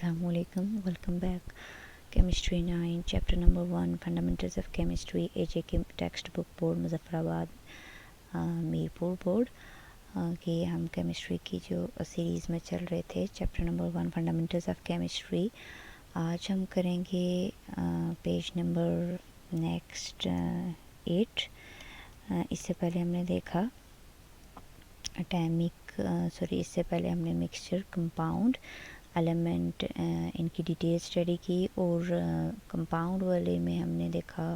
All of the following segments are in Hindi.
Assalamualaikum. Welcome back. Chemistry 9 chapter number 1 Fundamentals of Chemistry AJK textbook board Muzaffarabad Mirpur board कि हम केमिस्ट्री की जो सीरीज़ में चल रहे थे chapter number 1 fundamentals of chemistry. आज हम करेंगे पेज नंबर नेक्स्ट 8। इससे पहले हमने देखा इससे पहले हमने मिक्सचर कंपाउंड एलिमेंट इनकी डिटेल स्टडी की और कंपाउंड वाले में हमने देखा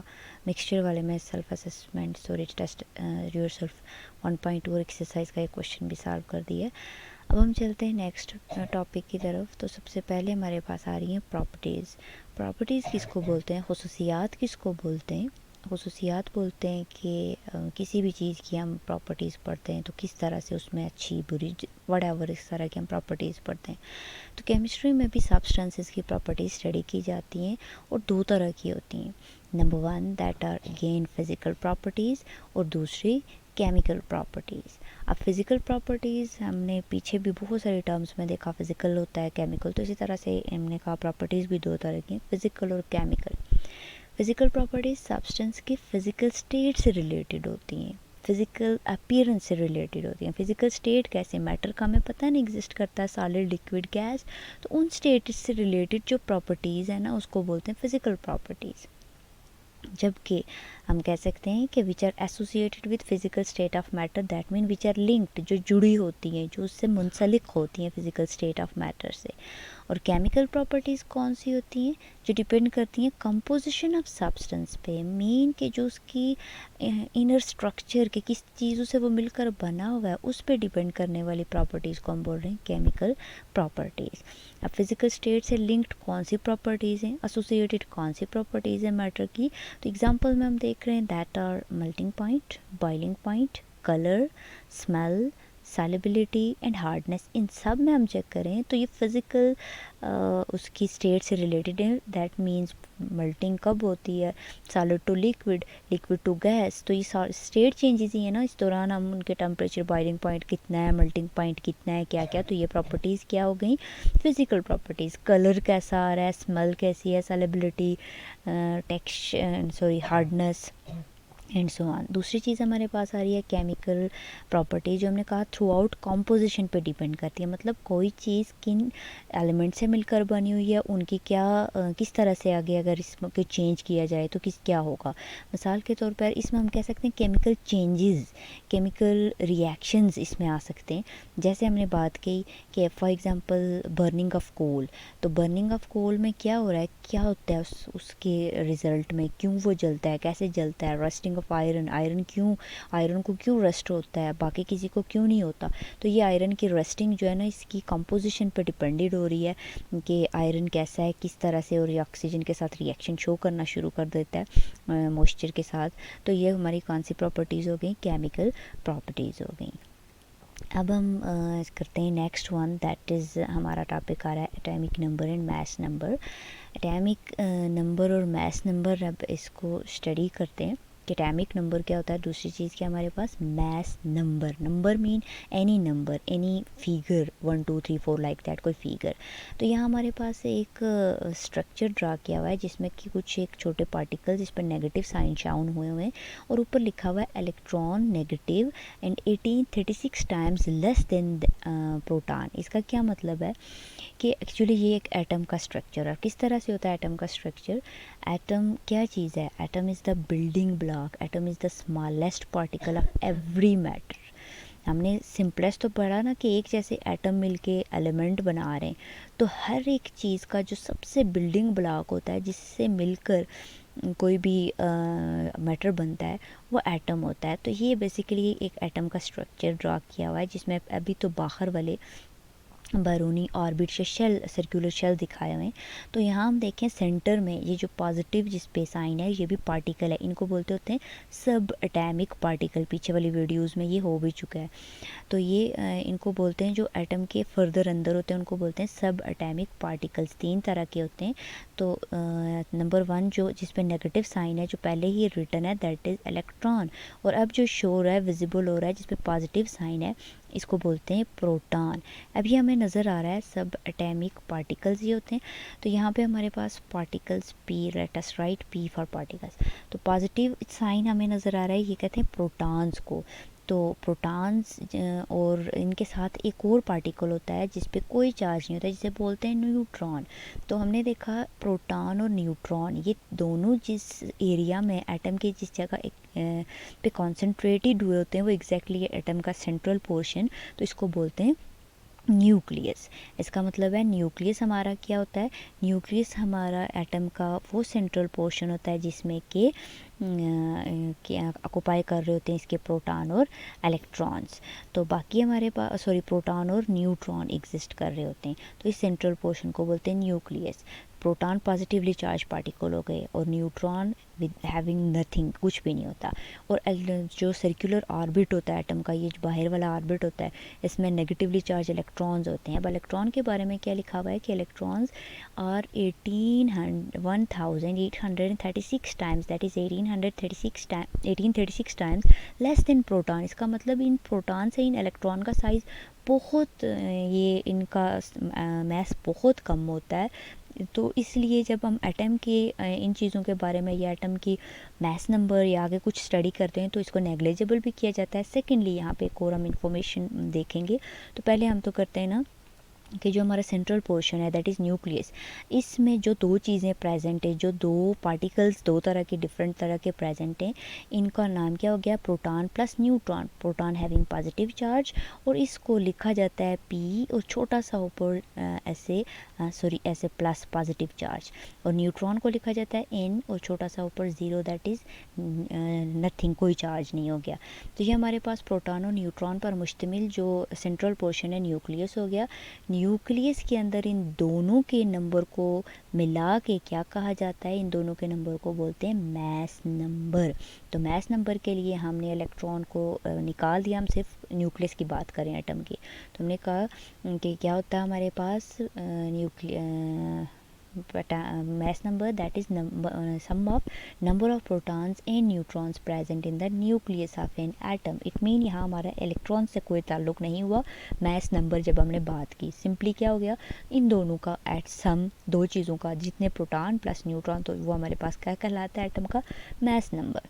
मिक्सचर वाले में self assessment storage test yourself 1.2 exercise का एक क्वेश्चन भी सॉल्व कर दिया। अब हम चलते हैं नेक्स्ट टॉपिक की तरफ। तो सबसे पहले हमारे पास आ रही हैं प्रॉपर्टीज़ किसको बोलते हैं, खुसूसियात किसको बोलते हैं। खुसूसियात बोलते हैं कि किसी भी चीज़ की हम प्रॉपर्टीज़ पढ़ते हैं तो किस तरह से उसमें अच्छी बुरी वट इस तरह की हम प्रॉपर्टीज़ पढ़ते हैं। तो केमिस्ट्री में भी सब्सटेंसेस की प्रॉपर्टीज स्टडी की जाती हैं और दो तरह की होती हैं। Number 1 that are again physical properties और दूसरी केमिकल प्रॉपर्टीज़। अब फिज़िकल प्रॉपर्टीज़ हमने पीछे भी बहुत सारे टर्म्स में देखा, फिज़िकल होता है केमिकल, तो इसी तरह से हमने कहा प्रॉपर्टीज़ भी दो तरह की, फिज़िकल और केमिकल। फिज़िकल प्रॉपर्टीज़ सब्सटेंस की फ़िज़िकल स्टेट से रिलेटेड होती हैं, फिज़िकल अपीयरेंस से रिलेटेड होती हैं। फिज़िकल स्टेट कैसे, मैटर का हमें पता नहीं एग्जिस्ट करता है, सॉलिड लिक्विड गैस, तो उन स्टेट से रिलेटेड जो प्रॉपर्टीज़ है ना उसको बोलते हैं फिज़िकल प्रॉपर्टीज़। जबकि हम कह सकते हैं कि which are associated with physical state of matter, that mean which are linked, जो जुड़ी होती हैं, जो उससे मुंसलिक होती हैं फिज़िकल स्टेट ऑफ मैटर से। और केमिकल प्रॉपर्टीज़ कौन सी होती हैं, जो डिपेंड करती हैं कंपोजिशन ऑफ सब्सटेंस पे, मीन के जो उसकी इनर स्ट्रक्चर के किस चीज़ों से वो मिलकर बना हुआ है उस पर डिपेंड करने वाली प्रॉपर्टीज़ को हम बोल रहे हैं केमिकल प्रॉपर्टीज़। अब फिज़िकल स्टेट से लिंक्ड कौन सी प्रॉपर्टीज़ हैं, एसोसिएटेड कौन सी प्रॉपर्टीज़ हैं मैटर की, तो एग्जांपल में हम देख रहे हैं that are melting point, boiling point, colour, smell, solubility and hardness. इन सब में हम चेक करें तो ये फिज़िकल उसकी स्टेट से रिलेटेड है। दैट मीन्स मेल्टिंग कब होती है, solid to liquid, liquid to gas, तो ये स्टेट चेंजेस ही है ना। इस दौरान हम उनके टेम्परेचर, बॉइलिंग पॉइंट कितना है, मेल्टिंग पॉइंट कितना है, क्या क्या, तो ये प्रॉपर्टीज़ क्या हो गई, फिज़िकल प्रॉपर्टीज़। कलर कैसा आ रहा है, स्मेल कैसी है, solubility, hardness and so on. दूसरी चीज़ हमारे पास आ रही है केमिकल प्रॉपर्टी, जो हमने कहा थ्रू आउट कॉम्पोजिशन पे डिपेंड करती है, मतलब कोई चीज़ किन एलिमेंट से मिलकर बनी हुई है, उनकी क्या किस तरह से आगे अगर इसमें चेंज किया जाए तो क्या होगा। मिसाल के तौर पर इसमें हम कह सकते हैं केमिकल चेंजेस, केमिकल रिएक्शंस इसमें आ सकते हैं। जैसे हमने बात की कि for example burning of coal, तो बर्निंग ऑफ कोल में क्या हो रहा है, क्या होता है उसके रिज़ल्ट में, क्यों वो जलता है, कैसे जलता है। रस्टिंग ऑफ आयरन, आयरन को क्यों रस्ट होता है, बाकी किसी को क्यों नहीं होता, तो ये आयरन की रस्टिंग जो है ना इसकी कंपोजिशन पर डिपेंडेड हो रही है कि आयरन कैसा है, किस तरह से, और ऑक्सीजन के साथ रिएक्शन शो करना शुरू कर देता है मॉइस्चर के साथ। तो ये हमारी कौन सी प्रॉपर्टीज़ हो गई, केमिकल प्रॉपर्टीज़ हो गई। अब हम करते हैं नेक्स्ट वन, दैट इज़ हमारा टॉपिक आ रहा है atomic number and mass number. Atomic number और मास नंबर, अब इसको स्टडी करते हैं कि एटॉमिक नंबर क्या होता है। दूसरी चीज़ क्या हमारे पास, mass number. Number mean any number, any figure, 1 2 3 4 like that, कोई फिगर। तो यहाँ हमारे पास एक स्ट्रक्चर ड्रा किया हुआ है जिसमें कि कुछ एक छोटे पार्टिकल जिस पर नेगेटिव साइन शाउन हुए हुए हैं और ऊपर लिखा हुआ है electron negative and 1836 times less than proton. इसका क्या मतलब है कि एक्चुअली ये एक एटम का स्ट्रक्चर है। किस तरह से होता है एटम का स्ट्रक्चर, एटम क्या चीज़ है, atom is the building block, atom is the smallest particle of every matter. हमने सिंपलेस्ट तो पढ़ा ना कि एक जैसे एटम मिलके एलिमेंट बना रहे हैं, तो हर एक चीज़ का जो सबसे बिल्डिंग ब्लॉक होता है जिससे मिलकर कोई भी मैटर बनता है वो एटम होता है। तो ये बेसिकली एक एटम का स्ट्रक्चर ड्रा किया हुआ है जिसमें अभी तो बाहर वाले बैरूनी ऑर्बिट से शेल, सर्कुलर शेल दिखाए हुए हैं। तो यहाँ हम देखें सेंटर में ये जो पॉजिटिव जिस पे साइन है ये भी पार्टिकल है, इनको बोलते होते हैं सब एटॉमिक पार्टिकल। पीछे वाली वीडियोस में ये हो भी चुका है। तो ये इनको बोलते हैं जो एटम के फर्दर अंदर होते हैं उनको बोलते हैं सब एटॉमिक पार्टिकल्स। 3 तरह के होते हैं। तो नंबर 1 जो जिस पे नेगेटिव साइन है, जो पहले ही रिटन है, दैट इज़ इलेक्ट्रॉन। और अब जो शो हो रहा है, विजिबल हो रहा है, जिस पे पॉजिटिव साइन है, इसको बोलते हैं प्रोटॉन। अभी हमें नज़र आ रहा है सब एटॉमिक पार्टिकल्स ये होते हैं। तो यहाँ पे हमारे पास particles p, let us write p for particles. तो पॉजिटिव साइन हमें नज़र आ रहा है, ये कहते हैं प्रोटॉन्स को। तो प्रोटॉन्स और इनके साथ एक और पार्टिकल होता है जिस पे कोई चार्ज नहीं होता, जिसे बोलते हैं न्यूट्रॉन। तो हमने देखा प्रोटॉन और न्यूट्रॉन ये दोनों जिस एरिया में एटम के जिस जगह एक पे कॉन्सेंट्रेटेड हुए होते हैं वो एग्जैक्टली एटम का सेंट्रल पोर्शन, तो इसको बोलते हैं न्यूक्लियस। इसका मतलब है न्यूक्लियस हमारा क्या होता है, न्यूक्लियस हमारा एटम का वो सेंट्रल पोर्शन होता है जिसमें कि ऑक्युपाई कर रहे होते हैं इसके प्रोटॉन और इलेक्ट्रॉन्स। तो बाकी हमारे पास प्रोटॉन और न्यूट्रॉन एग्जिस्ट कर रहे होते हैं। तो इस सेंट्रल पोर्शन को बोलते हैं nucleus. Proton positively charge particle हो गए और न्यूट्रॉन विद हैविंग नथिंग, कुछ भी नहीं होता। और जो सर्कुलर ऑर्बिट होता है एटम का, ये जो बाहर वाला ऑर्बिट होता है, इसमें नेगेटिवली चार्ज इलेक्ट्रॉन्स होते हैं। अब इलेक्ट्रॉन के बारे में क्या लिखा हुआ है कि electrons are 1836 times, that is 1836 times less than proton. इसका मतलब इन प्रोटॉन से इन इलेक्ट्रॉन का साइज़ बहुत, ये इनका मैस बहुत कम होता है। तो इसलिए जब हम एटम के इन चीज़ों के बारे में या एटम की मैस नंबर या आगे कुछ स्टडी करते हैं तो इसको नेग्लिजिबल भी किया जाता है। सेकेंडली यहाँ पे एक और हम इंफॉर्मेशन देखेंगे। तो पहले हम तो करते हैं ना कि जो हमारा सेंट्रल पोर्शन है दैट इज़ न्यूक्लियस, इसमें जो दो चीज़ें प्रेजेंट है, जो दो पार्टिकल्स दो तरह के डिफरेंट तरह के प्रेजेंट हैं, इनका नाम क्या हो गया, proton plus neutron. Proton having positive charge और इसको लिखा जाता है पी और छोटा सा ऊपर ऐसे प्लस पॉजिटिव चार्ज, और न्यूट्रॉन को लिखा जाता है एन और छोटा सा ऊपर ज़ीरो, दैट इज़ नथिंग, कोई चार्ज नहीं हो गया। तो ये हमारे पास प्रोटॉन और न्यूट्रॉन पर मुश्तमिल जो सेंट्रल पोर्शन है न्यूक्लियस हो गया। न्यूक्लियस के अंदर इन दोनों के नंबर को मिला के क्या कहा जाता है, इन दोनों के नंबर को बोलते हैं मैस नंबर। तो मैस नंबर के लिए हमने इलेक्ट्रॉन को निकाल दिया, हम सिर्फ न्यूक्लियस की बात करें एटम की। तो हमने कहा कि क्या होता है हमारे पास mass number, that is sum of number of protons and neutrons present in the nucleus of an atom. it mean यहाँ हमारा इलेक्ट्रॉन से कोई ताल्लुक नहीं हुआ। मैस नंबर जब हमने बात की सिंपली क्या हो गया, इन दोनों का एट सम, दो चीज़ों का जितने प्रोटॉन प्लस न्यूट्रॉन, तो वो हमारे पास क्या कहलाता है, एटम का मैस नंबर।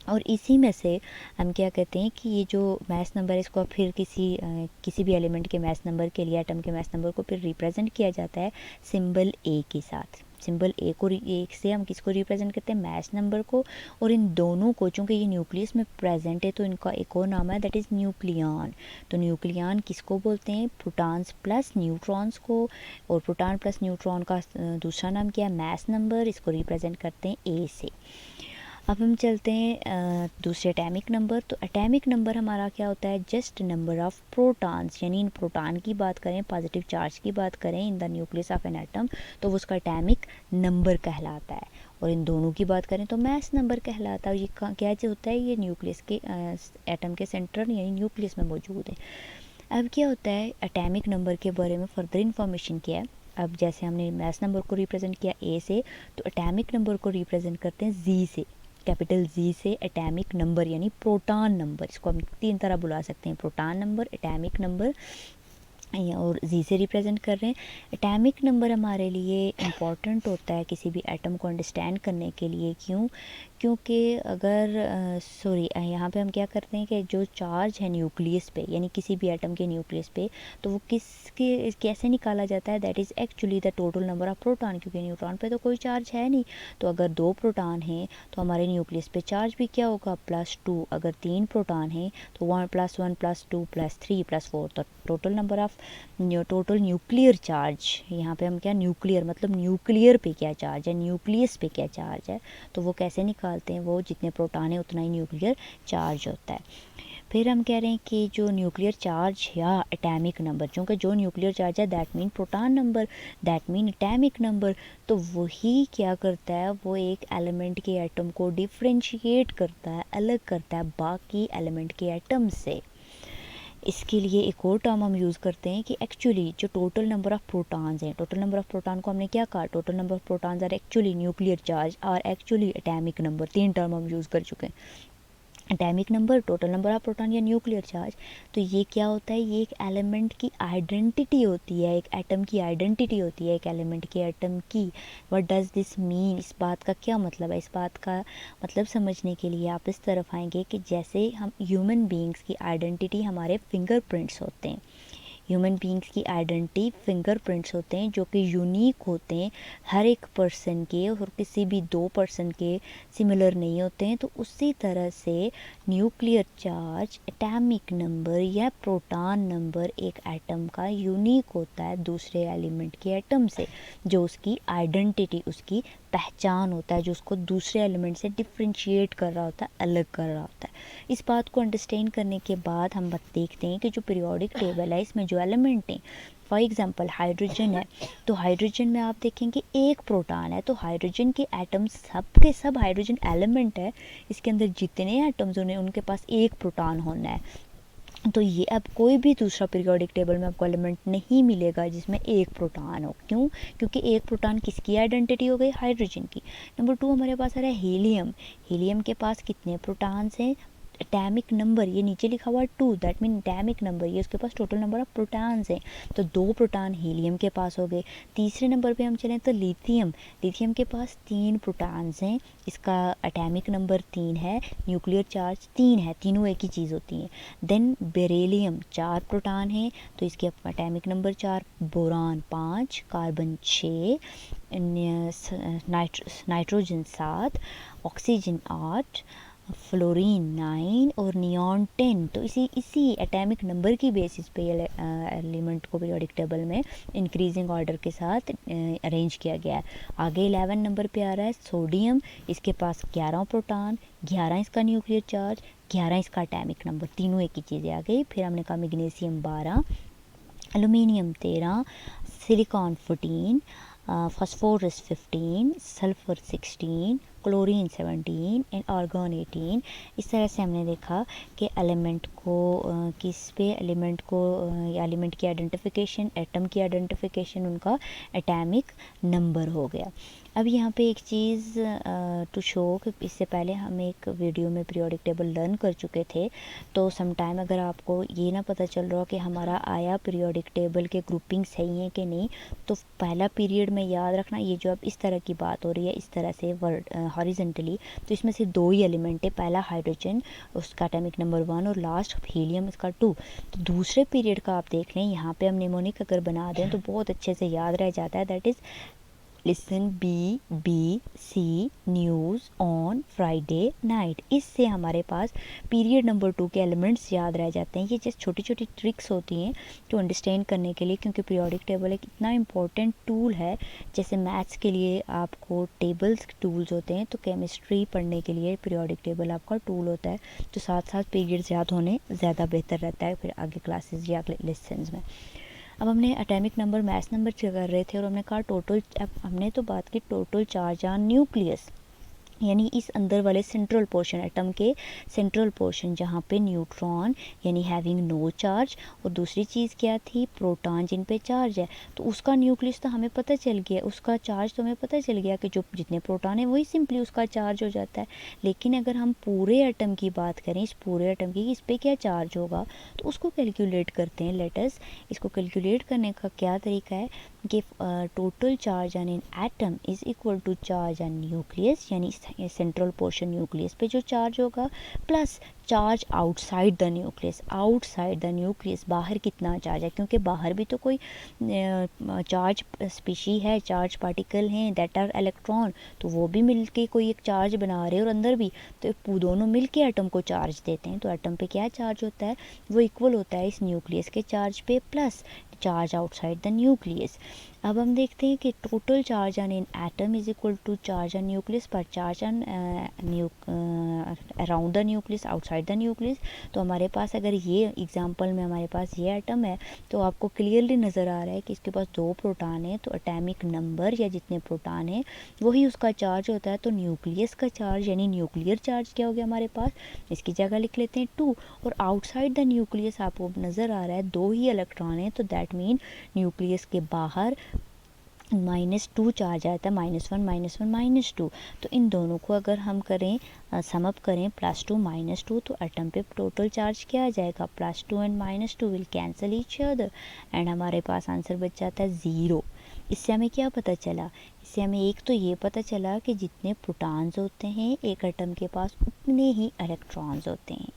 और इसी में से हम क्या कहते हैं कि ये जो मैस नंबर है इसको फिर किसी भी एलिमेंट के मैस नंबर के लिए, एटम के मैस नंबर को फिर रिप्रेजेंट किया जाता है सिंबल ए के साथ। सिंबल ए को एक से हम किसको रिप्रेजेंट करते हैं, मैस नंबर को। और इन दोनों को चूँकि ये न्यूक्लियस में प्रेजेंट है तो इनका एक और नाम है दैट इज़ न्यूक्लियन। तो न्यूक्लियन किसको बोलते हैं, प्रोटॉन्स प्लस न्यूट्रॉन्स को। और प्रोटॉन प्लस न्यूट्रॉन का दूसरा नाम क्या है, मैस नंबर, इसको रिप्रेजेंट करते हैं ए से। अब हम चलते हैं दूसरे एटॉमिक नंबर। तो एटॉमिक नंबर हमारा क्या होता है, जस्ट नंबर ऑफ प्रोटॉन्स, यानी इन प्रोटॉन की बात करें, पॉजिटिव चार्ज की बात करें in the nucleus of an atom तो वो उसका एटॉमिक नंबर कहलाता है। और इन दोनों की बात करें तो मैस नंबर कहलाता है। ये क्या जो होता है, ये न्यूक्लियस के एटम के सेंटर यानी न्यूक्लियस में मौजूद है। अब क्या होता है एटॉमिक नंबर के बारे में फर्दर इन्फॉर्मेशन क्या है। अब जैसे हमने मैस नंबर को रिप्रेजेंट किया ए से, तो एटॉमिक नंबर को रिप्रेजेंट करते हैं जी से, कैपिटल जी से। एटॉमिक नंबर यानी प्रोटॉन नंबर, इसको हम तीन तरह बुला सकते हैं, प्रोटॉन नंबर, एटॉमिक नंबर और जी से रिप्रेजेंट कर रहे हैं। एटॉमिक नंबर हमारे लिए इम्पॉर्टेंट होता है किसी भी एटम को अंडरस्टैंड करने के लिए। क्योंकि अगर यहाँ पे हम क्या करते हैं कि जो चार्ज है न्यूक्लियस पे यानी किसी भी एटम के न्यूक्लियस पे, तो वो कैसे निकाला जाता है, that is actually the total number of proton. क्योंकि न्यूट्रॉन पे तो कोई चार्ज है नहीं, तो अगर 2 प्रोटॉन हैं तो हमारे न्यूक्लियस पे चार्ज भी क्या होगा, +2। अगर 3 प्रोटॉन हैं तो 1 + 1 + 2 + 3 + 4, तो total number of total nuclear charge. यहाँ पे हम क्या, न्यूक्लियर मतलब न्यूक्लियर पे क्या चार्ज है, न्यूक्लियस पे क्या चार्ज है, तो वो कैसे निकालते हैं, वो जितने प्रोटॉन है उतना ही न्यूक्लियर चार्ज होता है। फिर हम कह रहे हैं कि जो न्यूक्लियर चार्ज या एटॉमिक नंबर, चूँकि जो न्यूक्लियर चार्ज है that mean proton number, that mean atomic number, तो वही क्या करता है, वो एक एलिमेंट के एटम को डिफ्रेंशिएट करता है, अलग करता है बाकी एलिमेंट के एटम से। इसके लिए एक और टर्म हम यूज़ करते हैं कि एक्चुअली जो टोटल नंबर ऑफ़ प्रोटॉन्स हैं, टोटल नंबर ऑफ़ प्रोटॉन को हमने क्या कहा, total number of protons are actually nuclear charge और एक्चुअली एटॉमिक नंबर, 3 टर्म हम यूज़ कर चुके हैं। Atomic number, total number of proton या न्यूक्लियर चार्ज। तो ये क्या होता है, ये एक एलिमेंट की आइडेंटिटी होती है, एक एटम की आइडेंटिटी होती है, एक एलिमेंट के एटम की। व्हाट डज दिस मीन, इस बात का क्या मतलब है? इस बात का मतलब समझने के लिए आप इस तरफ आएंगे कि जैसे हम ह्यूमन बीइंग्स की आइडेंटिटी हमारे फिंगरप्रिंट्स होते हैं, ह्यूमन बीइंग्स की आइडेंटिटी फिंगरप्रिंट्स होते हैं जो कि यूनिक होते हैं हर एक पर्सन के, और किसी भी दो पर्सन के सिमिलर नहीं होते हैं। तो उसी तरह से न्यूक्लियर चार्ज, एटॉमिक नंबर या प्रोटॉन नंबर एक एटम का यूनिक होता है दूसरे एलिमेंट के एटम से, जो उसकी आइडेंटिटी, उसकी पहचान होता है, जो उसको दूसरे एलिमेंट से डिफ्रेंशिएट कर रहा होता है, अलग कर रहा होता है। इस बात को अंडरस्टैंड करने के बाद हम बात देखते हैं कि जो पीरियोडिक टेबल है इसमें जो एलिमेंट हैं, फॉर एग्जांपल हाइड्रोजन है, तो हाइड्रोजन में आप देखेंगे एक प्रोटॉन है, तो हाइड्रोजन के एटम सब के सब हाइड्रोजन एलिमेंट है, इसके अंदर जितने एटम्स होने उनके पास एक प्रोटॉन होना है। तो ये अब कोई भी दूसरा पीरियोडिक टेबल में आपको एलिमेंट नहीं मिलेगा जिसमें एक प्रोटॉन हो। क्यों? क्योंकि एक प्रोटॉन किसकी आइडेंटिटी हो गई? हाइड्रोजन की। नंबर 2 हमारे पास आ रहा है हीलियम। हीलियम के पास कितने प्रोटॉन्स हैं? एटॉमिक नंबर, ये नीचे लिखा हुआ 2, दैट मीन एटॉमिक नंबर, ये उसके पास टोटल नंबर ऑफ प्रोटॉन्स हैं, तो 2 प्रोटॉन हीलियम के पास हो गए। तीसरे नंबर पे हम चलें तो लिथियम, लिथियम के पास 3 प्रोटॉन्स हैं, इसका एटॉमिक नंबर 3 है, न्यूक्लियर चार्ज 3 है, तीनों एक ही चीज़ होती हैं। देन बेरिलियम 4 प्रोटॉन हैं, तो इसके atomic number 4, boron 5, carbon 6, nitrogen 7, oxygen 8, fluorine 9 और नियॉन 10। तो इसी एटॉमिक नंबर की बेसिस पे ये एलिमेंट को पीरियोडिक टेबल में इंक्रीजिंग ऑर्डर के साथ अरेंज किया गया है। आगे 11 नंबर पे आ रहा है सोडियम, इसके पास 11 प्रोटॉन, 11 इसका न्यूक्लियर चार्ज, 11 इसका एटॉमिक नंबर, तीनों एक ही चीज़ें आ गई। फिर हमने कहा magnesium 12, aluminium 13, silicon 14, phosphorus 15, sulfur 16, chlorine 17 and argon 18। इस तरह से हमने देखा कि एलिमेंट को किस पे एलिमेंट को एलिमेंट की आइडेंटिफिकेशन, एटम की आइडेंटिफिकेशन, उनका एटॉमिक नंबर हो गया। अब यहाँ पे एक चीज़ टू शो कि इससे पहले हम एक वीडियो में पीरियोडिक टेबल लर्न कर चुके थे, तो सम टाइम अगर आपको ये ना पता चल रहा हो कि हमारा आया पीरियोडिक टेबल के ग्रुपिंग सही है कि नहीं, तो पहला पीरियड में याद रखना, ये जो अब इस तरह की बात हो रही है, इस तरह से वर्ड हॉरिजेंटली, तो इसमें से 2 ही एलिमेंट है, पहला हाइड्रोजन उसका एटॉमिक नंबर 1 और लास्ट हीलियम इसका 2। तो दूसरे पीरियड का आप देख लें, यहाँ पे हम निमोनिक अगर बना दें तो बहुत अच्छे से याद रह जाता है, that is listen BBC news on Friday night. इससे हमारे पास पीरियड नंबर 2 के एलिमेंट्स याद रह जाते हैं। ये जस्ट छोटी छोटी ट्रिक्स होती हैं टू अंडरस्टैंड करने के लिए, क्योंकि पीरियोडिक टेबल एक इतना इंपॉर्टेंट टूल है। जैसे मैथ्स के लिए आपको टेबल्स टूल्स होते हैं, तो केमिस्ट्री पढ़ने के लिए पीरियोडिक टेबल आपका टूल होता है, तो साथ साथ पीरियड्स याद होने ज़्यादा बेहतर रहता है फिर आगे क्लासेस या लेसन्स में। अब हमने एटॉमिक नंबर, मास नंबर कर रहे थे और हमने कहा टोटल, अब हमने तो बात की टोटल चार्ज ऑन न्यूक्लियस, यानी इस अंदर वाले सेंट्रल पोर्शन, एटम के सेंट्रल पोर्शन जहाँ पे न्यूट्रॉन यानी हैविंग नो चार्ज, और दूसरी चीज़ क्या थी? प्रोटॉन जिन पे चार्ज है। तो उसका न्यूक्लियस तो हमें पता चल गया, उसका चार्ज तो हमें पता चल गया कि जो जितने प्रोटॉन है वही सिंपली उसका चार्ज हो जाता है। लेकिन अगर हम पूरे एटम की बात करें, इस पूरे एटम की, इस पर क्या चार्ज होगा, तो उसको कैलकुलेट करते हैं। लेटस इसको कैलकुलेट करने का क्या तरीका है कि total charge on an atom is equal to charge on nucleus, यानी सेंट्रल पोर्शन न्यूक्लियस पे जो चार्ज होगा, plus charge outside the nucleus, outside the nucleus बाहर कितना चार्ज है, क्योंकि बाहर भी तो कोई चार्ज स्पीशी है, चार्ज पार्टिकल हैं दैट आर इलेक्ट्रॉन, तो वो भी मिलके कोई एक चार्ज बना रहे हैं, और अंदर भी, तो दोनों मिलके एटम को चार्ज देते हैं। तो एटम पे क्या चार्ज होता है? वो इक्वल होता है इस न्यूक्लियस के चार्ज पे plus charge outside the nucleus. अब हम देखते हैं कि total charge on an atom is equal to charge on nucleus पर charge on around the nucleus, outside the nucleus. तो हमारे पास अगर ये एग्जांपल में हमारे पास ये एटम है, तो आपको क्लियरली नज़र आ रहा है कि इसके पास 2 प्रोटॉन है, तो एटॉमिक नंबर या जितने प्रोटॉन है वही उसका चार्ज होता है। तो न्यूक्लियस का चार्ज यानी न्यूक्लियर चार्ज क्या हो गया हमारे पास, इसकी जगह लिख लेते हैं 2, और आउटसाइड द न्यूक्लियस आपको नज़र आ रहा है 2 ही इलेक्ट्रॉन है, तो दैट मीन न्यूक्लियस के बाहर -2 चार्ज आता है, -1 -1 -2। तो इन दोनों को अगर हम करें सम अप करें +2 -2, तो एटम पे टोटल चार्ज क्या आ जाएगा, +2 and -2 will cancel each other and हमारे पास आंसर बच जाता है 0। इससे हमें क्या पता चला, इससे हमें एक तो ये पता चला कि जितने प्रोटॉन्स होते हैं एक एटम के पास उतने ही इलेक्ट्रॉन्स होते हैं,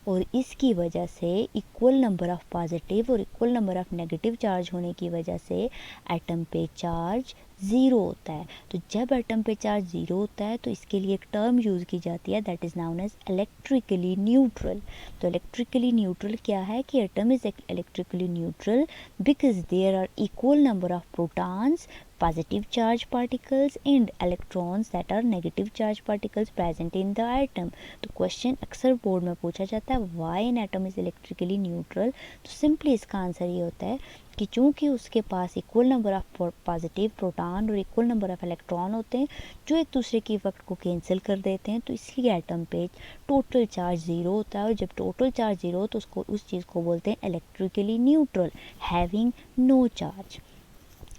और इसकी वजह से इक्वल नंबर ऑफ़ पॉजिटिव और equal number of negative charge होने की वजह से एटम पे चार्ज ज़ीरो होता है। तो जब एटम पे चार्ज ज़ीरो होता है तो इसके लिए एक टर्म यूज़ की जाती है that is known as electrically neutral. तो इलेक्ट्रिकली न्यूट्रल क्या है कि atom is electrically neutral because there are equal number of protons, positive charge particles and electrons that are negative charge particles present in the atom। तो क्वेश्चन अक्सर बोर्ड में पूछा जाता है why an atom is electrically neutral. तो सिंपली इसका आंसर ये होता है कि चूंकि उसके पास equal number of positive proton और इक्वल नंबर ऑफ इलेक्ट्रॉन होते हैं जो एक दूसरे के इफेक्ट को कैंसिल कर देते हैं, तो इसलिए एटम पे टोटल चार्ज ज़ीरो होता है, और जब टोटल चार्ज ज़ीरो हो तो उसको उस चीज़ को बोलते हैं electrically neutral, having no charge.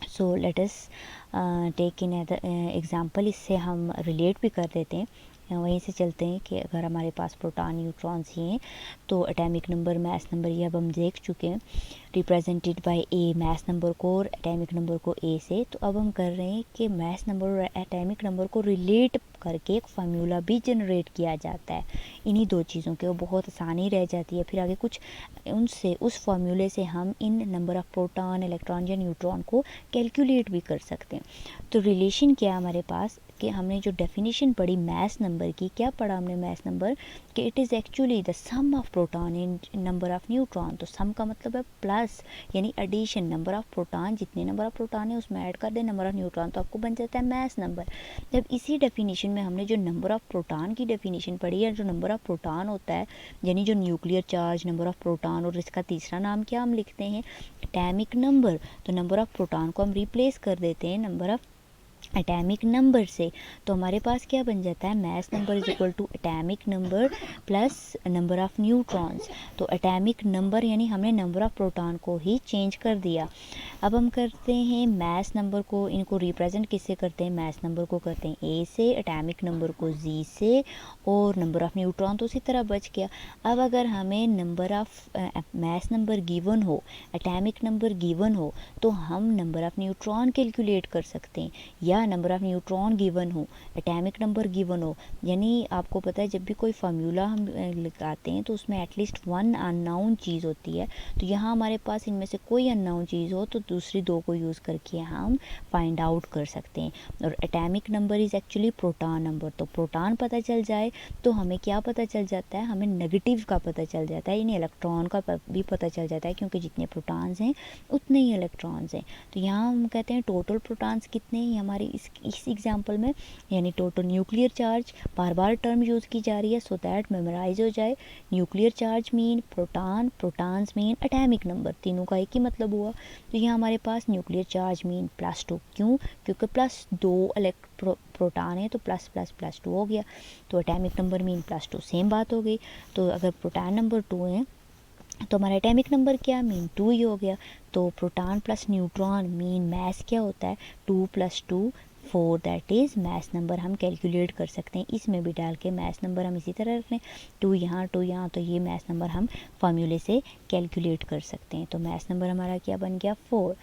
So let us take in example, इससे हम रिलेट भी कर देते हैं। वहीं से चलते हैं कि अगर हमारे पास प्रोटॉन न्यूट्रॉन्स ही हैं तो एटॉमिक नंबर मास नंबर ये अब हम देख चुके हैं, represented by A mass number को और एटॉमिक नंबर को ए से। तो अब हम कर रहे हैं कि मास नंबर और एटॉमिक नंबर को रिलेट करके एक फार्मूला भी जनरेट किया जाता है इन्हीं दो चीज़ों के, वो बहुत आसानी रह जाती है। फिर आगे कुछ उनसे उस फार्मूले से हम इन नंबर ऑफ प्रोटॉन इलेक्ट्रॉन या न्यूट्रॉन को कैलकुलेट भी कर सकते हैं। तो रिलेशन क्या है हमारे पास कि हमने जो डेफिनेशन पढ़ी मास नंबर की, क्या पढ़ा हमने मास नंबर कि it is actually the sum of proton in number of neutron. तो सम का मतलब है प्लस यानी एडिशन, नंबर ऑफ प्रोटॉन जितने नंबर ऑफ प्रोटॉन है उसमें ऐड कर दें नंबर ऑफ न्यूट्रॉन, तो आपको बन जाता है मास नंबर। जब इसी डेफिनेशन में हमने जो नंबर ऑफ प्रोटॉन की डेफिनेशन पढ़ी है, जो नंबर ऑफ प्रोटॉन होता है यानी जो nuclear charge, number of proton, और इसका तीसरा नाम क्या हम लिखते हैं एटॉमिक नंबर। तो नंबर ऑफ प्रोटॉन को हम रिप्लेस कर देते हैं नंबर ऑफ एटॉमिक नंबर से, तो हमारे पास क्या बन जाता है mass number is equal to atomic number plus number of neutrons. तो एटॉमिक नंबर यानी हमने नंबर ऑफ प्रोटॉन को ही चेंज कर दिया। अब हम करते हैं मास नंबर को, इनको रिप्रेजेंट किससे करते हैं, मास नंबर को करते हैं ए से, एटॉमिक नंबर को जी से, और नंबर ऑफ न्यूट्रॉन तो उसी तरह बच गया। अब अगर हमें number of mass number given हो, एटॉमिक नंबर गिवन हो, तो हम नंबर ऑफ न्यूट्रॉन कैलकुलेट कर सकते हैं, या नंबर ऑफ न्यूट्रॉन गिवन हो, एटॉमिक नंबर गिवन हो। यानी आपको पता है जब भी कोई फार्मूला हम लगाते हैं तो उसमें एटलीस्ट वन अननोन चीज़ होती है। तो यहाँ हमारे पास इनमें से कोई अननोन चीज़ हो तो दूसरी दो को यूज़ करके हम फाइंड आउट कर सकते हैं। और atomic number is actually proton number. तो प्रोटॉन पता चल जाए तो हमें क्या पता चल जाता है, हमें नेगेटिव का पता चल जाता है, यानी इलेक्ट्रॉन का भी पता चल जाता है, क्योंकि जितने प्रोटॉन्स हैं उतने ही इलेक्ट्रॉन्स हैं। तो यहाँ हम कहते हैं टोटल प्रोटॉन्स कितने हैं हमारे इस एग्जांपल में, यानी टोटल न्यूक्लियर चार्ज, बार बार टर्म यूज़ की जा रही है सो दैट मेमोराइज हो जाए। Nuclear charge mean proton, protons mean atomic number, तीनों का एक ही मतलब हुआ। तो यहाँ हमारे पास न्यूक्लियर चार्ज मीन +2, क्यों, क्योंकि +2 प्रोटॉन है तो प्लस प्लस प्लस 2 हो गया। तो एटॉमिक नंबर मीन +2, सेम बात हो गई। तो अगर प्रोटॉन नंबर 2 है तो हमारा एटॉमिक नंबर क्या मीन 2 ही हो गया। तो प्रोटॉन प्लस न्यूट्रॉन मीन मास क्या होता है 2 + 2 4, दैट इज़ मास नंबर हम कैलकुलेट कर सकते हैं। इसमें भी डाल के मास नंबर हम इसी तरह रख लें, 2 यहाँ 2 यहाँ, तो ये मास नंबर हम फार्मूले से कैलकुलेट कर सकते हैं। तो मास नंबर हमारा क्या बन गया 4।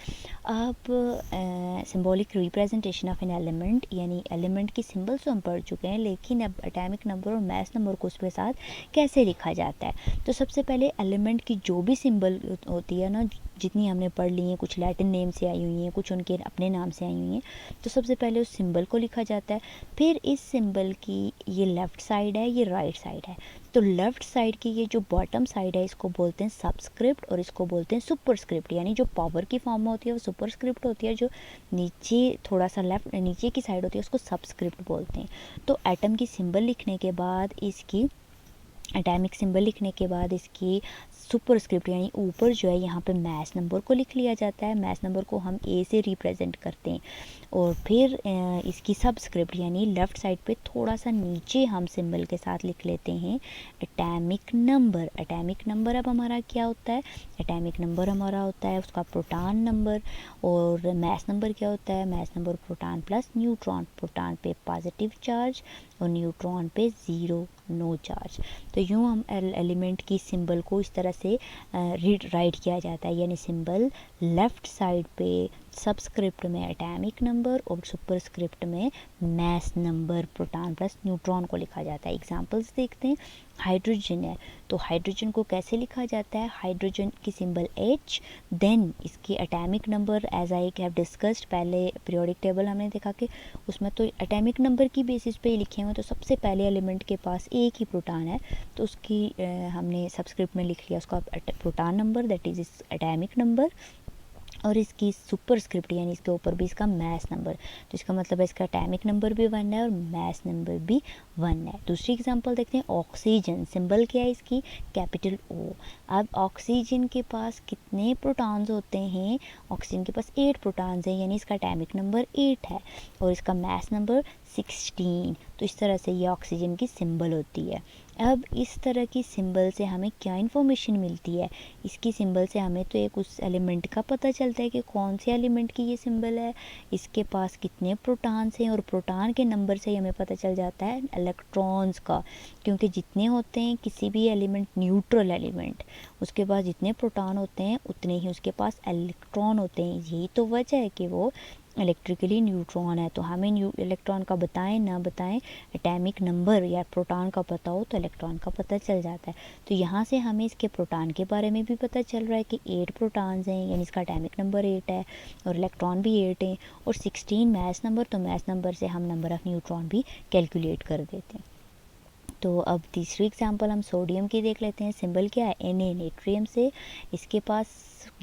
अब symbolic representation of an element, यानी एलिमेंट की सिंबल्स तो हम पढ़ चुके हैं, लेकिन अब एटॉमिक नंबर और मास नंबर को उसके साथ कैसे लिखा जाता है। तो सबसे पहले एलिमेंट की जो भी सिंबल होती है ना, जितनी हमने पढ़ ली हैं, कुछ लैटिन नेम से आई हुई हैं, कुछ उनके अपने नाम से आई हुई हैं, तो सबसे पहले उस सिंबल को लिखा जाता है। फिर इस सिंबल की ये लेफ़्ट साइड है, ये राइट साइड है। तो लेफ़्ट साइड की ये जो बॉटम साइड है इसको बोलते हैं सबस्क्रिप्ट, और इसको बोलते हैं सुपरस्क्रिप्ट, यानी जो पावर की फॉर्म में होती है वो सुपरस्क्रिप्ट होती है, जो नीचे थोड़ा सा लेफ्ट नीचे की साइड होती है उसको सबस्क्रिप्ट बोलते हैं। तो एटम की सिंबल लिखने के बाद इसकी एटॉमिक सिंबल लिखने के बाद इसकी सुपरस्क्रिप्ट यानी ऊपर जो है यहाँ पे मैथ नंबर को लिख लिया जाता है। मैथ नंबर को हम ए से रिप्रेजेंट करते हैं और फिर इसकी सबस्क्रिप्ट यानी लेफ़्ट साइड पे थोड़ा सा नीचे हम सिंबल के साथ लिख लेते हैं एटॉमिक नंबर। एटॉमिक नंबर अब हमारा क्या होता है, एटॉमिक नंबर हमारा होता है उसका प्रोटॉन नंबर, और मैथ नंबर क्या होता है, math number proton plus neutron, proton पे पॉजिटिव चार्ज और न्यूट्रॉन पे ज़ीरो, नो चार्ज। तो यूँ हम एलिमेंट की सिंबल को इस तरह से राइट किया जाता है, यानी सिंबल लेफ़्ट साइड पे सबस्क्रिप्ट में एटॉमिक नंबर और सुपरस्क्रिप्ट में math number proton plus neutron को लिखा जाता है। एग्जांपल्स देखते हैं। हाइड्रोजन है तो हाइड्रोजन को कैसे लिखा जाता है, हाइड्रोजन की सिंबल H, देन इसकी atomic number as I have discussed, पहले पीरियोडिक टेबल हमने देखा कि उसमें तो एटॉमिक नंबर की बेसिस पे ही लिखे हुए, तो सबसे पहले एलिमेंट के पास एक ही प्रोटॉन है तो उसकी हमने सबस्क्रिप्ट में लिख लिया उसका प्रोटॉन नंबर, दैट इज इस एटॉमिक नंबर, और इसकी सुपरस्क्रिप्ट यानी इसके ऊपर भी इसका मैथ नंबर, तो इसका मतलब है इसका एटॉमिक नंबर भी 1 है और मैथ नंबर भी 1 है। दूसरी एग्जांपल देखते हैं। ऑक्सीजन, सिंबल क्या है इसकी, कैपिटल O। अब ऑक्सीजन के पास कितने प्रोटॉन्स होते हैं, ऑक्सीजन के पास 8 प्रोटॉन्स हैं, यानी इसका एटॉमिक नंबर 8 है और इसका मैथ नंबर 16। तो इस तरह से ये ऑक्सीजन की सिंबल होती है। अब इस तरह की सिंबल से हमें क्या इन्फॉर्मेशन मिलती है, इसकी सिंबल से हमें तो एक उस एलिमेंट का पता चलता है कि कौन से एलिमेंट की ये सिंबल है, इसके पास कितने प्रोटॉन्स हैं, और प्रोटॉन के नंबर से ही हमें पता चल जाता है इलेक्ट्रॉन्स का, क्योंकि जितने होते हैं किसी भी एलिमेंट, न्यूट्रल एलिमेंट, उसके पास जितने प्रोटॉन होते हैं उतने ही उसके पास इलेक्ट्रॉन होते हैं। यही तो वजह है कि वो इलेक्ट्रिकली न्यूट्रॉन है। तो हमें इलेक्ट्रॉन का बताएं ना बताएं, एटॉमिक नंबर या प्रोटॉन का पता हो तो इलेक्ट्रॉन का पता चल जाता है। तो यहाँ से हमें इसके प्रोटॉन के बारे में भी पता चल रहा है कि 8 प्रोटॉन्स हैं, यानी इसका एटॉमिक नंबर 8 है और इलेक्ट्रॉन भी 8 हैं, और 16 मैथ नंबर, तो मैथ नंबर से हम नंबर ऑफ़ न्यूट्रॉन भी कैलकुलेट कर देते हैं। तो अब तीसरी एग्जांपल हम सोडियम की देख लेते हैं। सिंबल क्या है, Na, नेट्रियम से इसके पास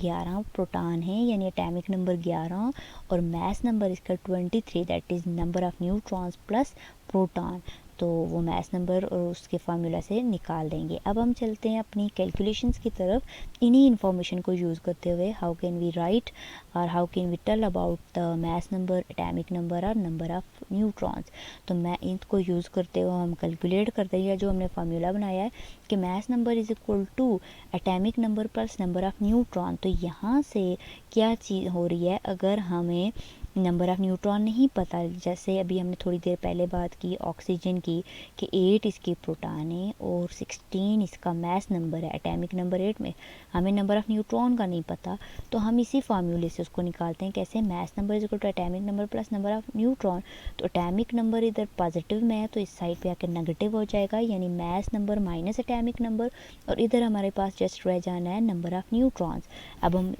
11 प्रोटॉन हैं, यानी एटॉमिक नंबर 11 और मैथ नंबर इसका 23, that is number of neutrons plus proton. तो वो मैथ नंबर और उसके फार्मूला से निकाल देंगे। अब हम चलते हैं अपनी कैलकुलेशंस की तरफ। इन्हीं इन्फॉर्मेशन को यूज़ करते हुए हाउ कैन वी राइट और how can we tell about the math number, atomic number और नंबर ऑफ़ न्यूट्रॉन्स। तो मैं इनको यूज़ करते हुए हम कैलकुलेट करते हैं, जो हमने फार्मूला बनाया है कि math number is equal to atomic number plus number of neutron. तो यहाँ से क्या चीज़ हो रही है, अगर हमें नंबर ऑफ़ न्यूट्रॉन नहीं पता, जैसे अभी हमने थोड़ी देर पहले बात की ऑक्सीजन की कि 8 इसकी प्रोटॉन है और 16 इसका मैथ नंबर है, एटॉमिक नंबर 8 में हमें नंबर ऑफ़ न्यूट्रॉन का नहीं पता, तो हम इसी फार्मूले से उसको निकालते हैं। कैसे, math number is equal to atomic number plus number of neutron. तो एटॉमिक नंबर इधर पॉजिटिव में है तो इस साइड पे आकर नेगेटिव हो जाएगा, यानी math number minus atomic number, और इधर हमारे पास जस्ट रह जाना है नंबर ऑफ़ न्यूट्रॉन्स। अब हम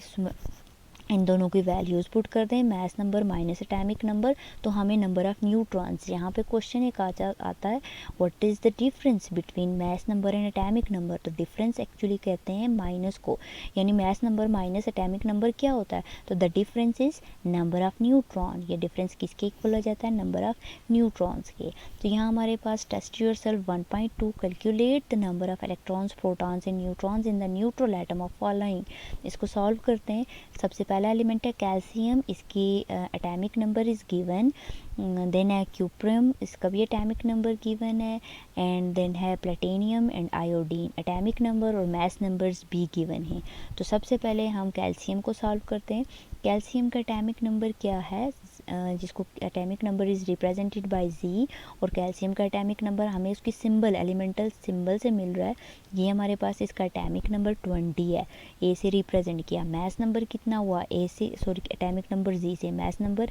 इन दोनों की वैल्यूज़ पुट कर दें, math number minus atomic number, तो हमें नंबर ऑफ़ न्यूट्रॉन्स, यहाँ पे क्वेश्चन एक आता है what is the difference between math number and atomic number. तो डिफरेंस एक्चुअली कहते हैं माइनस को, यानी math number minus atomic number क्या होता है, तो the difference is number of neutron. ये डिफरेंस किसके इक्वल हो जाता है, नंबर ऑफ़ न्यूट्रॉन्स के। तो यहाँ हमारे पास test yourself 1.2 calculate the number of electrons, protons and neutrons in the neutral atom of following. इसको सॉल्व करते हैं। सबसे पहला एलिमेंट है कैल्शियम, इसकी atomic number is given, then है क्यूप्रियम, इसका भी एटॉमिक नंबर गिवन है, एंड देन है platinium and iodine, atomic number और मैथ नंबर्स भी गिवन हैं। तो सबसे पहले हम कैल्शियम को सॉल्व करते हैं। कैल्शियम का एटॉमिक नंबर क्या है, जिसको atomic number is represented by Z, और कैल्शियम का एटॉमिक नंबर हमें उसकी सिंबल, एलिमेंटल सिंबल से मिल रहा है। ये हमारे पास इसका एटॉमिक नंबर 20 है, ए से रिप्रेजेंट किया। मैथ नंबर कितना हुआ, ए से, सॉरी एटॉमिक नंबर Z से, मैथ नंबर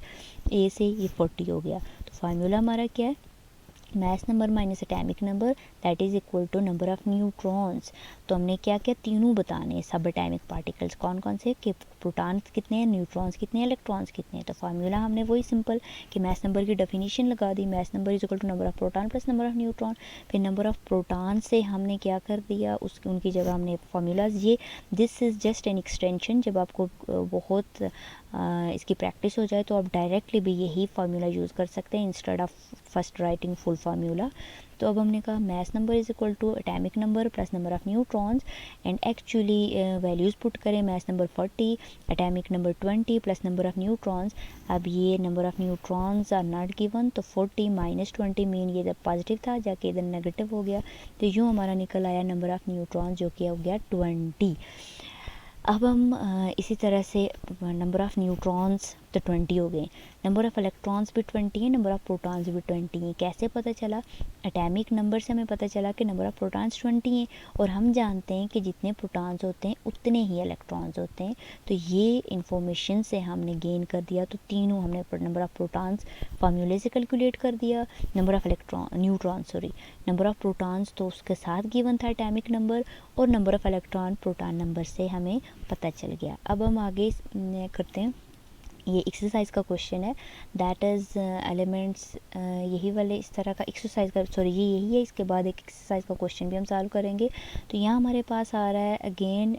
ए से, ये 40 हो गया। तो फार्मूला हमारा क्या है, math number minus atomic number that is equal to number of neutrons. तो हमने क्या किया, तीनों बताने, सब एटॉमिक पार्टिकल्स कौन कौन से, कि प्रोटॉन्स कितने हैं, न्यूट्रॉन्स कितने हैं, इलेक्ट्रॉन्स कितने हैं। तो फार्मूला हमने वही सिंपल कि मैथ नंबर की डेफिनेशन लगा दी, mass number is equal to number of proton plus number of neutron. फिर नंबर ऑफ़ प्रोटॉन से हमने क्या कर दिया, उसकी उनकी जगह हमने फार्मूलाज, ये this is just an extension. जब आपको बहुत इसकी प्रैक्टिस हो जाए तो आप डायरेक्टली भी यही फार्मूला यूज़ कर सकते हैं instead of first writing full formula. तो अब हमने कहा mass number is equal to atomic number plus number of neutrons, and actually values put करें, mass number 40, atomic number 20 plus number of neutrons. अब ये number of neutrons are not given, तो 40 माइनस 20 मीन ये इधर पॉजिटिव था जाके इधर नेगेटिव हो गया, तो यूँ हमारा निकल आया नंबर ऑफ न्यूट्रॉन्स जो कि हो गया 20। अब हम इसी तरह से नंबर ऑफ़ न्यूट्रॉन्स तो 20 हो गए, नंबर ऑफ़ इलेक्ट्रॉन्स भी 20 है, नंबर ऑफ़ प्रोटॉन्स भी 20 है। कैसे पता चला? एटॉमिक नंबर से हमें पता चला कि नंबर ऑफ़ प्रोटॉन्स 20 हैं, और हम जानते हैं कि जितने प्रोटॉन्स होते हैं उतने ही इलेक्ट्रॉन्स होते हैं। तो ये इंफॉर्मेशन से हमने गेन कर दिया, तो तीनों हमने नंबर ऑफ़ प्रोटॉन्स फार्मूले से कैलकुलेट कर दिया, number of number of protons तो उसके साथ गिवन था एटॉमिक नंबर, और number of electron proton number से हमें पता चल गया। अब हम आगे करते हैं, ये एक्सरसाइज का क्वेश्चन है, दैट इज़ एलिमेंट्स, यही वाले इस तरह का एक्सरसाइज का, सॉरी ये यही है, इसके बाद एक एक्सरसाइज का क्वेश्चन भी हम सॉल्व करेंगे। तो यहाँ हमारे पास आ रहा है अगेन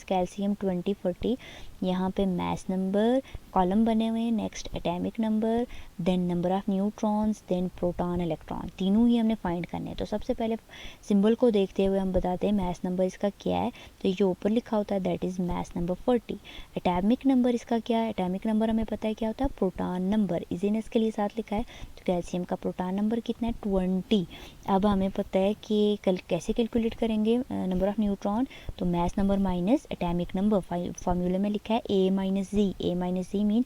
कैल्शियम 20 40, यहाँ पे मास नंबर कॉलम बने हुए हैं, next atomic number, then number of neutrons, then proton electron, तीनों ही हमने फाइंड करने हैं। तो सबसे पहले सिंबल को देखते हुए हम बताते हैं मास नंबर इसका क्या है। तो ये जो ऊपर लिखा होता है that is mass number 40। Atomic number इसका क्या है? एटॉमिक नंबर हमें पता है क्या होता है, प्रोटॉन नंबर, इजीनेस के लिए साथ लिखा है। तो कैल्शियम का प्रोटॉन नंबर कितना है? 20। अब हमें पता है कि कैसे कैलकुलेट करेंगे नंबर ऑफ़ न्यूट्रॉन, तो mass number minus atomic number, फार्मूले में लिखा है ए माइनस जी मीन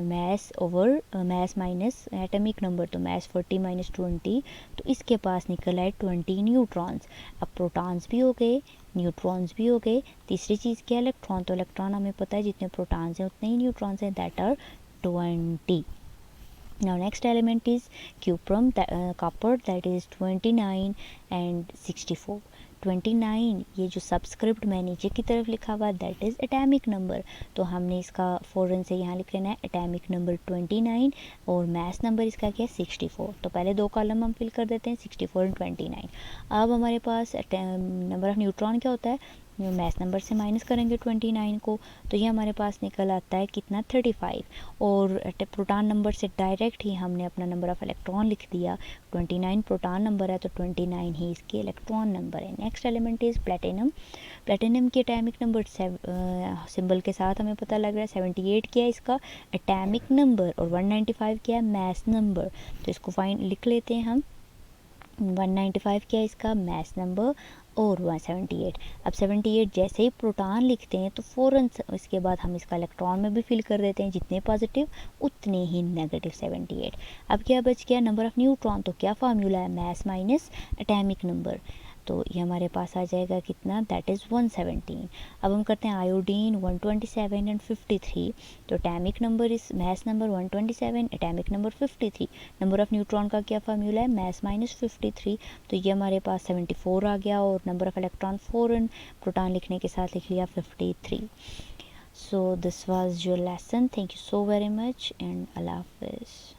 मास ओवर मास माइनस एटॉमिक नंबर, तो मास 40 माइनस 20, तो इसके पास निकल आए 20 न्यूट्रॉन्स। अब प्रोटॉन्स भी हो गए, न्यूट्रॉन्स भी हो गए, तीसरी चीज़ क्या? इलेक्ट्रॉन, तो इलेक्ट्रॉन हमें पता है जितने प्रोटॉन्स हैं उतने ही न्यूट्रॉन्स हैं, that are 20। Now next element is cuprum, copper, that is 29 and 64। 29 ये जो सबस्क्रिप्ट में नीचे की तरफ लिखा हुआ दैट इज़ एटॉमिक नंबर, तो हमने इसका फ़ौरन से यहाँ लिख लेना है एटॉमिक नंबर 29, और मास नंबर इसका क्या है? 64। तो पहले दो कॉलम हम फिल कर देते हैं, 64 और 29। अब हमारे पास नंबर ऑफ़ न्यूट्रॉन क्या होता है, मास नंबर से माइनस करेंगे 29 को, तो ये हमारे पास निकल आता है कितना? 35। और प्रोटॉन नंबर से डायरेक्ट ही हमने अपना नंबर ऑफ़ इलेक्ट्रॉन लिख दिया, 29 प्रोटॉन नंबर है तो 29 ही इसके इलेक्ट्रॉन नंबर है। Next element is platinum. Platinum की एटॉमिक नंबर सिंबल के साथ हमें पता लग रहा है 78 क्या है इसका एटॉमिक नंबर, और 195 क्या है? Mass number. तो इसको फाइन लिख लेते हैं हम, 195 क्या है इसका? मास नंबर, और 178। अब 78 जैसे ही प्रोटॉन लिखते हैं तो फ़ौरन इसके बाद हम इसका इलेक्ट्रॉन में भी फिल कर देते हैं, जितने पॉजिटिव उतने ही नेगेटिव 78। अब क्या बच गया? नंबर ऑफ़ न्यूट्रॉन, तो क्या फार्मूला है? मास माइनस एटॉमिक नंबर, तो ये हमारे पास आ जाएगा कितना? That is 117। अब हम करते हैं आयोडीन 127 एंड 53, तो एटॉमिक नंबर इस mass number 127, atomic number 53, number of neutron का क्या फार्मूला है? मास माइनस 53, तो ये हमारे पास 74 आ गया, और नंबर ऑफ़ इलेक्ट्रॉन फ़ौरन प्रोटॉन लिखने के साथ लिख लिया 53। So this was your lesson, thank you so very much and अल्लाह हाफिज़।